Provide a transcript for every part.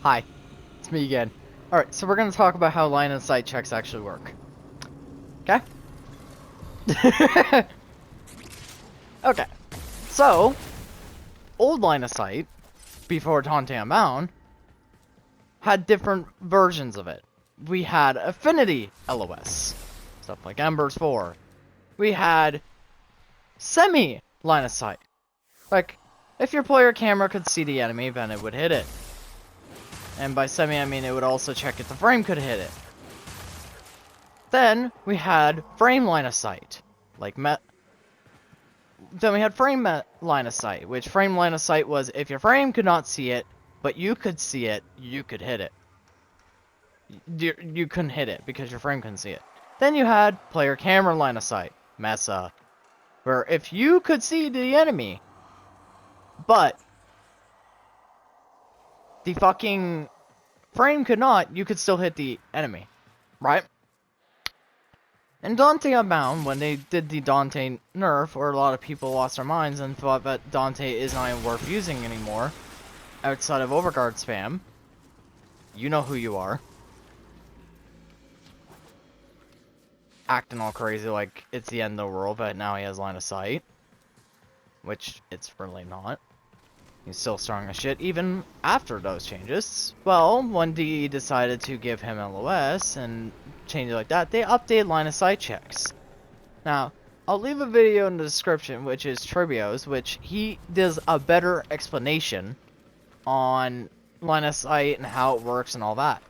Hi, it's me again. Alright, so we're gonna talk about how line of sight checks actually work. Okay? Okay. So, old line of sight, before Dante Unbound, had different versions of it. We had Affinity LOS, stuff like Embers 4. We had Semi line of sight. Like, if your player camera could see the enemy, then it would hit it. And by semi, I mean it would also check if the frame could hit it. Then we had frame line of sight, Then we had frame line of sight, which frame line of sight was if your frame could not see it, but you could see it, you could hit it. You couldn't hit it because your frame couldn't see it. Then you had player camera line of sight, mesa, where if you could see the enemy, but the fucking frame could not, you could still hit the enemy, right? And Dante Unbound, when they did the Dante nerf, where a lot of people lost their minds and thought that Dante is not even worth using anymore, outside of overguard spam, you know who you are. Acting all crazy like it's the end of the world, but now he has line of sight. Which it's really not. He's still strong as shit, even after those changes. Well, when DE decided to give him LOS and change it like that, they updated line of sight checks. Now, I'll leave a video in the description, which is Tribio's, which he does a better explanation on line of sight and how it works and all that.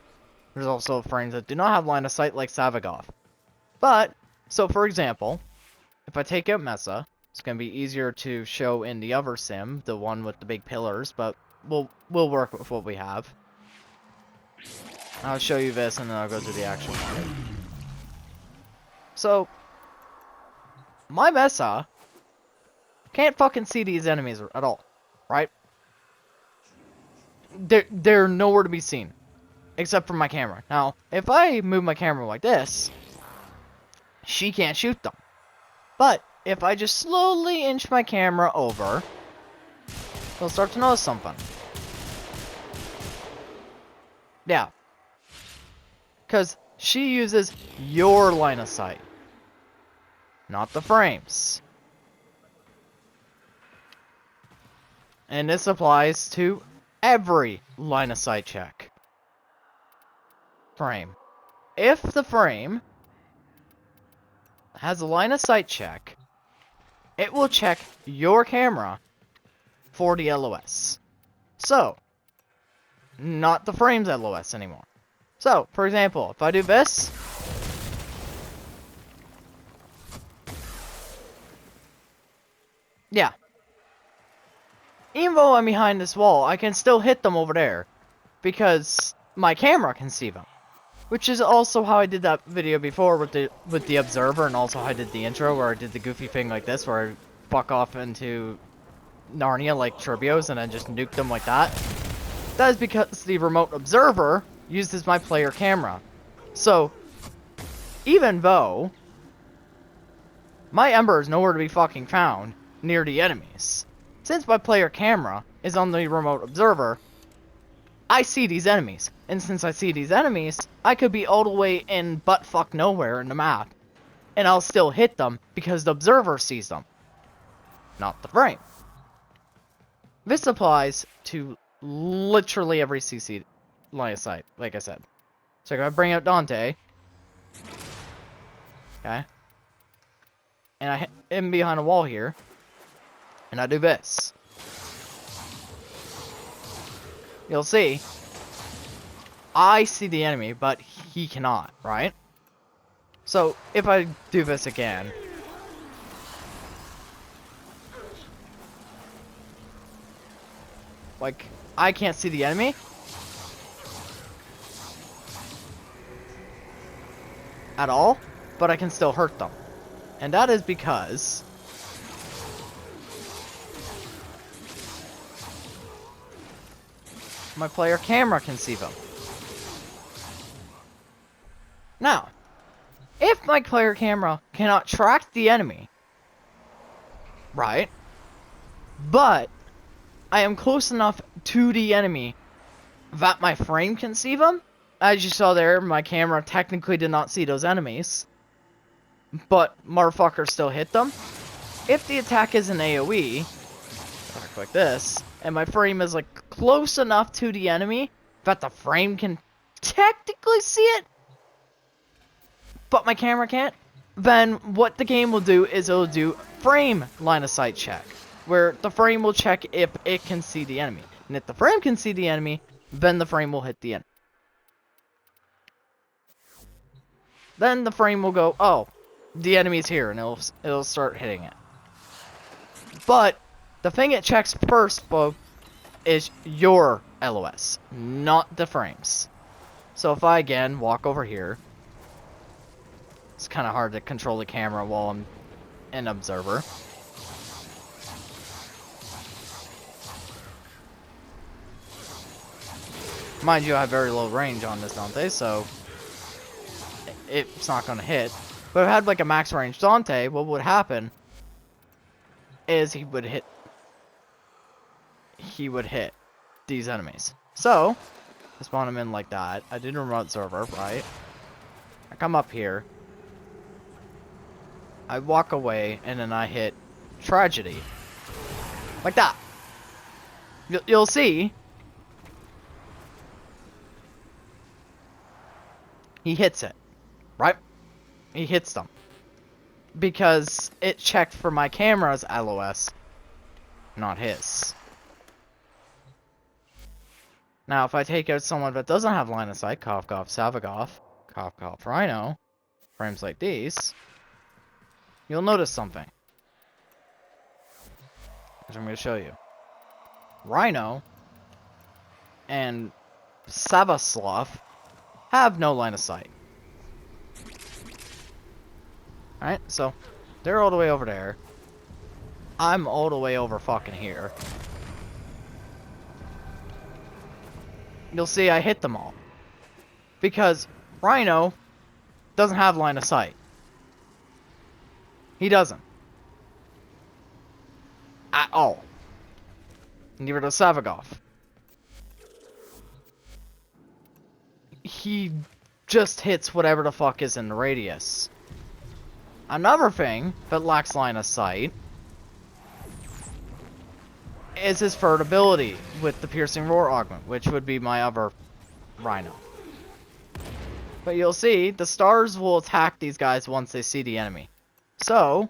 There's also frames that do not have line of sight, like Savagov. But, so for example, if I take out Mesa, it's going to be easier to show in the other sim, the one with the big pillars, but we'll work with what we have. I'll show you this and then I'll go through the actual one. So, my Mesa can't fucking see these enemies at all, right? They're nowhere to be seen, except for my camera. Now, if I move my camera like this, she can't shoot them. But if I just slowly inch my camera over, they'll start to notice something. Yeah. Because she uses your line of sight, not the frames. And this applies to every line of sight check. Frame. If the frame has a line of sight check, it will check your camera for the LOS. So, not the frame's LOS anymore. So, for example, if I do this, yeah. Even though I'm behind this wall, I can still hit them over there, because my camera can see them. Which is also how I did that video before with the observer, and also how I did the intro where I did the goofy thing like this, where I fuck off into Narnia like Turbios and then just nuke them like that. That is because the remote observer uses my player camera. So, even though my Ember is nowhere to be fucking found near the enemies, since my player camera is on the remote observer, I see these enemies, and since I see these enemies, I could be all the way in buttfuck nowhere in the map, and I'll still hit them because the observer sees them, not the frame. This applies to literally every CC line of sight, like I said. So if I bring out Dante, okay, and I hit him behind a wall here, and I do this. You'll see, I see the enemy, but he cannot, right? So, if I do this again, like, I can't see the enemy at all, but I can still hurt them. And that is because my player camera can see them. Now, if my player camera cannot track the enemy, right, but I am close enough to the enemy that my frame can see them. As you saw there, my camera technically did not see those enemies, but motherfucker still hit them. If the attack is an AoE, like this, and my frame is like close enough to the enemy that the frame can technically see it, but my camera can't, then what the game will do is it'll do frame line of sight check, where the frame will check if it can see the enemy. And if the frame can see the enemy, then the frame will hit the enemy. Then the frame will go, oh, the enemy's here, and it'll start hitting it. But the thing it checks first, Bo, is your LOS, not the frames. So if I again walk over here, it's kind of hard to control the camera while I'm an observer. Mind you, I have very low range on this Dante, so it's not going to hit. But if I had like a max range Dante, what would happen is he would hit these enemies. So, I spawn him in like that. I did a remote server, right? I come up here. I walk away, and then I hit tragedy. Like that. You'll see. He hits it. Right? He hits them. Because it checked for my camera's LOS, not his. Now, if I take out someone that doesn't have line of sight, cough, cough, Savagoth, cough, cough, Rhino, frames like these, you'll notice something. Which I'm going to show you. Rhino and Savasloth have no line of sight. Alright, so they're all the way over there. I'm all the way over fucking here. You'll see I hit them all. Because Rhino doesn't have line of sight. He doesn't. At all. Neither does Savagoth. He just hits whatever the fuck is in the radius. Another thing that lacks line of sight is his third ability with the Piercing Roar augment, which would be my other Rhino. But you'll see, the stars will attack these guys once they see the enemy. So,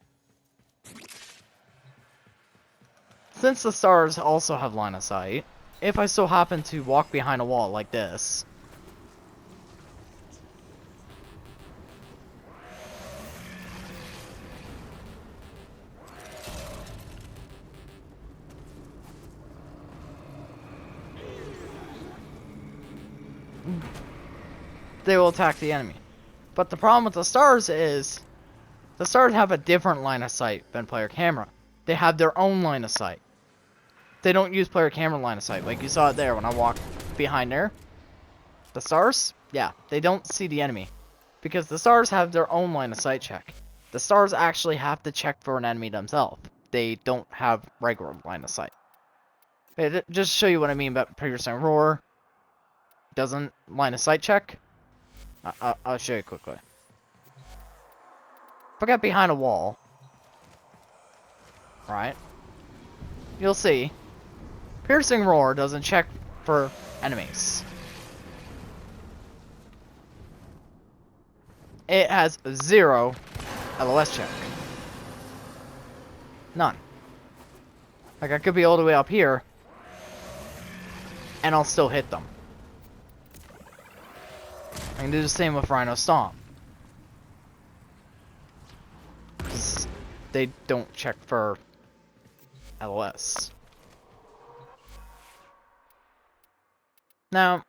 since the stars also have line of sight, if I so happen to walk behind a wall like this, they will attack the enemy. But the problem with the stars is, the stars have a different line of sight than player camera. They have their own line of sight. They don't use player camera line of sight, like you saw it there when I walked behind there. The stars, yeah, they don't see the enemy. Because the stars have their own line of sight check. The stars actually have to check for an enemy themselves. They don't have regular line of sight. Okay, just to show you what I mean about Piercing Roar. Doesn't line of sight check. I'll show you quickly. If I get behind a wall, right, you'll see Piercing Roar doesn't check for enemies. It has 0 LOS check. None. Like, I could be all the way up here, and I'll still hit them. I can do the same with Rhino Stomp. They don't check for LOS. Now,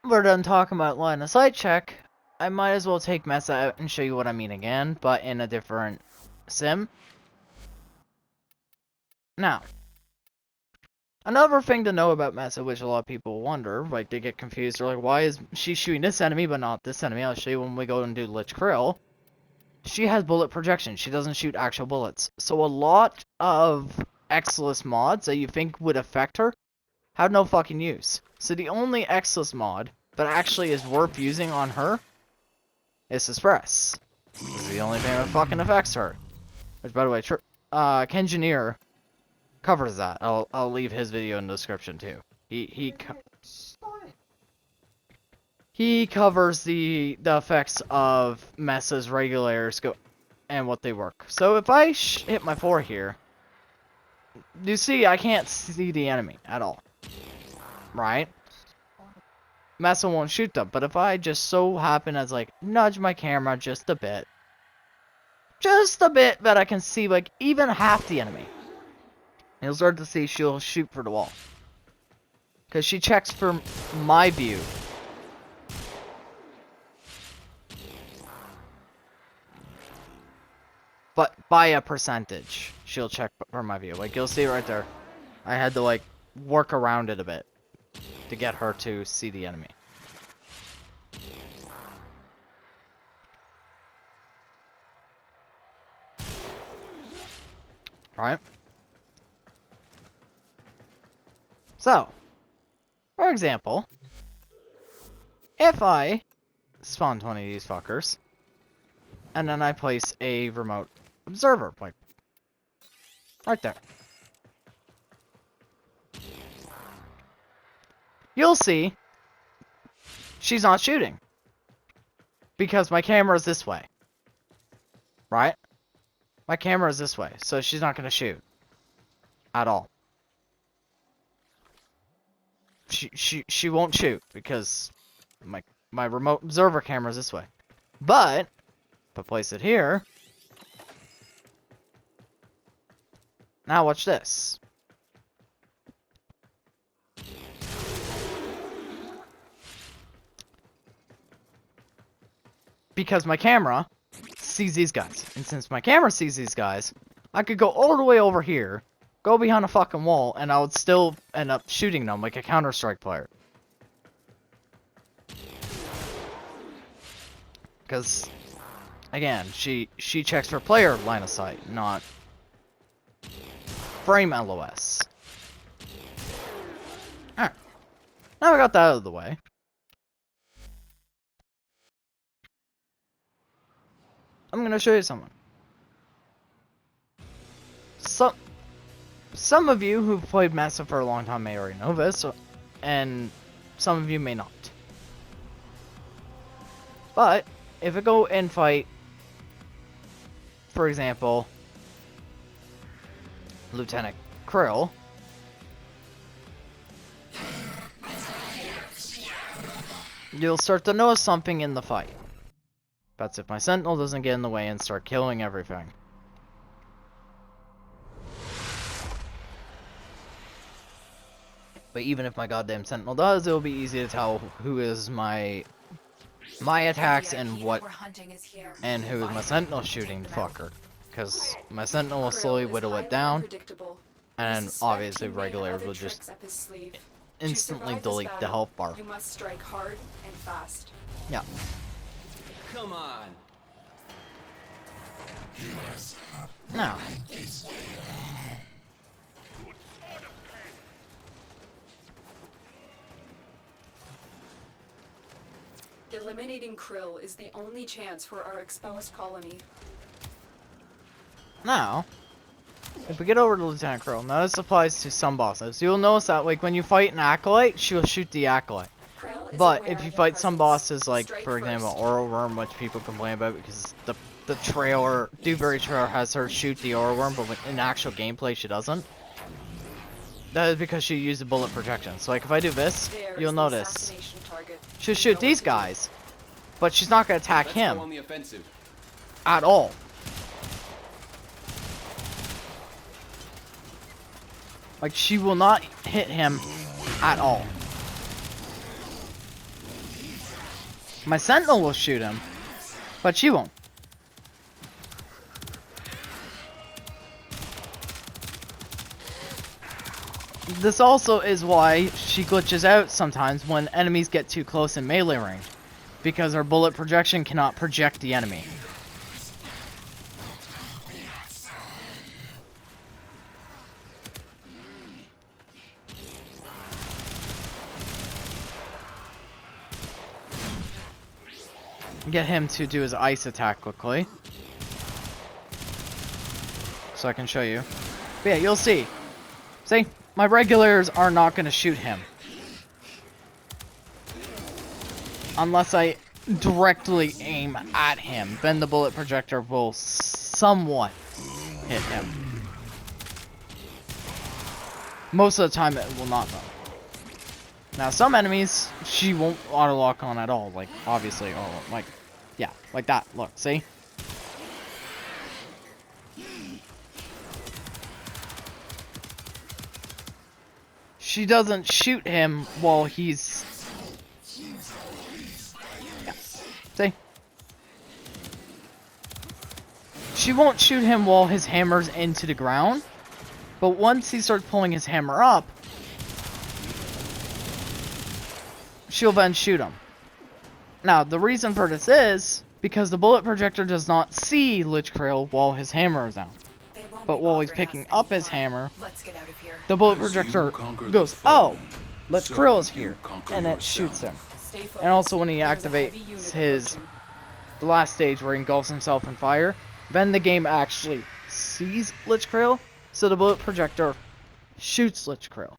we're done talking about line of sight check. I might as well take Mesa out and show you what I mean again, but in a different sim. Now, another thing to know about Mesa, which a lot of people wonder, like they get confused, they're like, why is she shooting this enemy but not this enemy? I'll show you when we go and do Lich Krill. She has bullet projection, she doesn't shoot actual bullets. So a lot of Exilus mods that you think would affect her have no fucking use. So the only Xless mod that actually is worth using on her is Express. This is the only thing that fucking affects her. Which, by the way, Kengineer covers that. I'll leave his video in the description too. He covers the effects of mesas, regulators, and what they work. So if I hit my 4 here, you see I can't see the enemy at all, right? Mesa won't shoot them, but if I just so happen as like nudge my camera just a bit that I can see like even half the enemy, you'll start to see she'll shoot for the wall. Because she checks for my view. But by a percentage, she'll check for my view. Like, you'll see right there. I had to, like, work around it a bit to get her to see the enemy. Alright? So, for example, if I spawn 20 of these fuckers, and then I place a remote observer, like, right there. You'll see she's not shooting. Because my camera is this way. Right? My camera is this way, so she's not going to shoot. At all. She won't shoot, because my remote observer camera is this way. But, if I place it here... Now watch this. Because my camera sees these guys. And since my camera sees these guys, I could go all the way over here, go behind a fucking wall, and I would still end up shooting them like a Counter-Strike player. Because, again, she checks for player line of sight, not frame LOS. Alright. Now we got that out of the way. I'm gonna show you something. Some of you who've played Mesa for a long time may already know this, and some of you may not. But, if I go and fight, for example, Lieutenant Krill, you'll start to notice something in the fight. That's if my sentinel doesn't get in the way and start killing everything. But even if my goddamn sentinel does, it'll be easy to tell who is my attacks and who is my sentinel shooting fucker. Because my sentinel will slowly whittle it down, and obviously regulators will just instantly delete the health bar. You must strike hard and fast. Yeah. Come on. Now. Eliminating Krill is the only chance for our exposed colony. Now, if we get over to Lieutenant Krill, now this applies to some bosses. You'll notice that, like, when you fight an Acolyte, she'll shoot the Acolyte. But if you fight some bosses, like, for example, Oral Worm, which people complain about because the trailer, Dewberry trailer has her shoot the Oral Worm, but in actual gameplay she doesn't. That is because she uses bullet protection. So, like, if I do this, you'll notice she'll shoot these guys, but she's not going to attack him at all. Like, she will not hit him at all. My sentinel will shoot him, but she won't. This also is why she glitches out sometimes when enemies get too close in melee range, because her bullet projection cannot project the enemy. get him to do his ice attack quickly. So I can show you. But yeah, you'll see. See? My regulars are not going to shoot him. Unless I directly aim at him. Then the bullet projector will somewhat hit him. Most of the time it will not though. Now some enemies she won't auto lock on at all. Like obviously, or like, yeah, like that. Look, see? She doesn't shoot him while he's... Yeah. See? She won't shoot him while his hammer's into the ground. But once he starts pulling his hammer up, she'll then shoot him. Now, the reason for this is because the bullet projector does not see Lich Krill while his hammer is out. But while he's picking up his hammer, the bullet projector goes, oh, Lich Krill is here, and it shoots him. And also when he activates the last stage where he engulfs himself in fire, then the game actually sees Lich Krill, so the bullet projector shoots Lich Krill.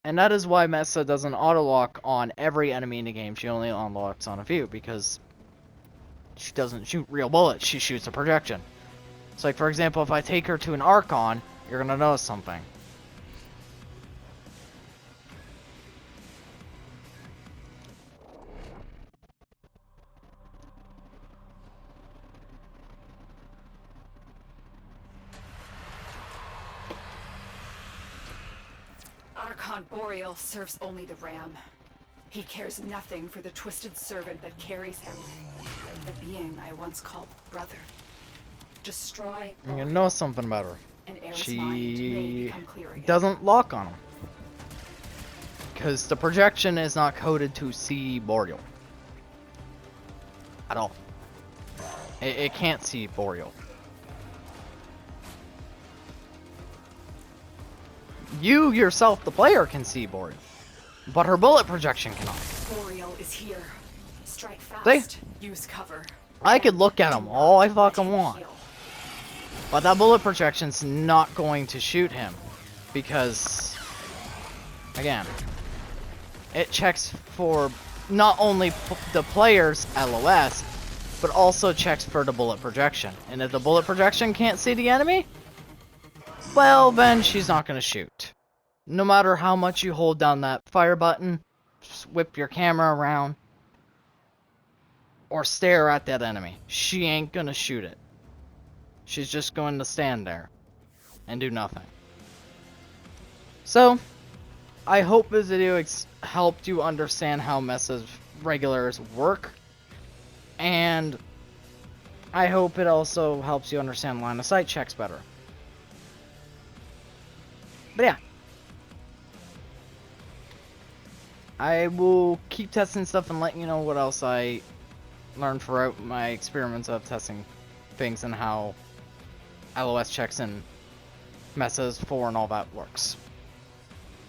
And that is why Mesa doesn't auto-lock on every enemy in the game. She only unlocks on a few, because she doesn't shoot real bullets, she shoots a projection. So like, for example, if I take her to an Archon, you're gonna notice something. Archon Boreal serves only the ram. He cares nothing for the twisted servant that carries him. The being I once called brother. Destroy. You're gonna know something about her. And Aerith's mind may She become clear again. doesn't lock on him. Because the projection is not coded to see Boreal. At all. It can't see Boreal. You yourself, the player, can see Boreal. But her bullet projection cannot. Boreal is here. Strike fast. See? Use cover. I could look at him all I fucking want. But that bullet projection's not going to shoot him. Because, again, it checks for not only the player's LOS, but also checks for the bullet projection. And if the bullet projection can't see the enemy, well, then she's not going to shoot. No matter how much you hold down that fire button, just whip your camera around, or stare at that enemy, she ain't going to shoot it. She's just going to stand there and do nothing. So, I hope this video helped you understand how Mesa's regulars work. And I hope it also helps you understand line of sight checks better. But yeah. I will keep testing stuff and let you know what else I learned throughout my experiments of testing things and how LOS checks and Mesa's 4 and all that works.